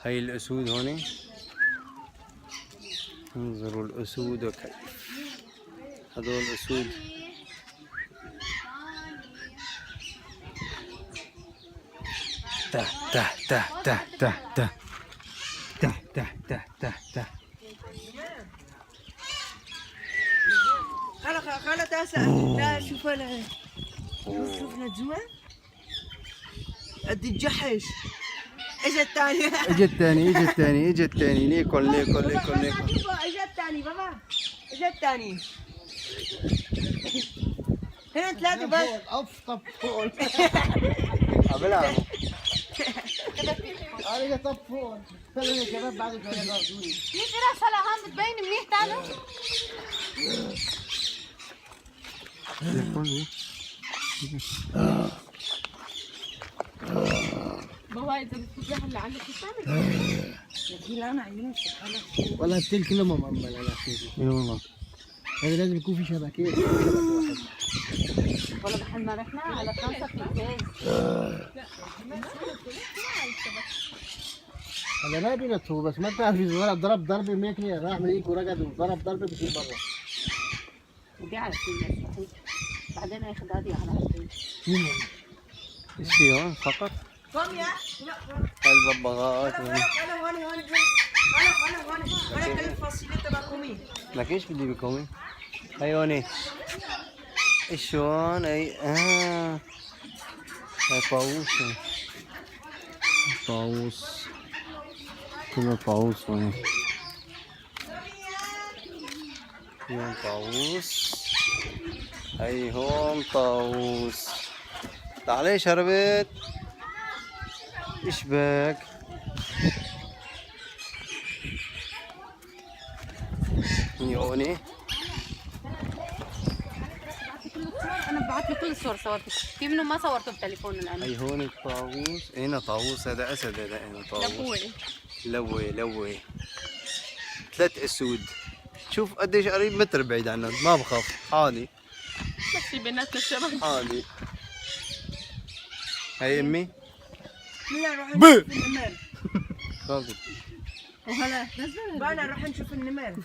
هاي الأسود هون، انظروا الأسود وكيف هذول الأسود. ته ته ته ته ته ته ته ته ته ته ته. خلا تاسع لا شوف انا شوف نجوى قد الجحش. اجا الثاني اجا الثاني اجا الثاني اجا الثاني. نيكل نيكل نيكل نيكل. اجا الثاني بابا اجا الثاني. هنا ثلاثة بس. أفطب فول. عبلها أنا طب فول. خلينا يا شباب بعد شوية ياخذوني. في راس هلا هون بتبين منيح. تعالوا بابا اذا بتفوت هلا عندك تعمل لا انا عيوني شغالة. والله التل كله مؤمن على خير. اي والله. هذا لازم يكون في شبكات. ولا بحال ما رحنا على 5 خباز. هذا ما بينطوا بس ما بتعرف إذا ضرب ضربة ماكلة راح من هيك ورقد وضرب ضربة بصير برا. وبيعرف الناس بعدين ياخذ هذه على هالبيت. ايش في هون فقط؟ قوم يا الببغاءات هون هون هون هون كل الفصيلة تبعكمي. لك ايش بدي بكم؟ هاي هوني ايش هون؟ اي هاي طاووس. طاووس كله طاووس هون. هون طاووس. هاي هون طاووس. تعالي شربت. ايش بك؟ هوني انا بعت له كل الصور صورته، في منهم ما صورته بتليفون الان. هاي هون الطاووس. هنا طاووس. هذا اسد. هذا هنا طاووس. لوي لوي. 3 اسود. شوف قديش قريب، متر بعيد عنهم. ما بخاف عادي. بس في بيناتنا الشباب عادي. هاي امي. لا نروح نشوف النمر. خافت. وهلا بقى نروح نشوف النمر.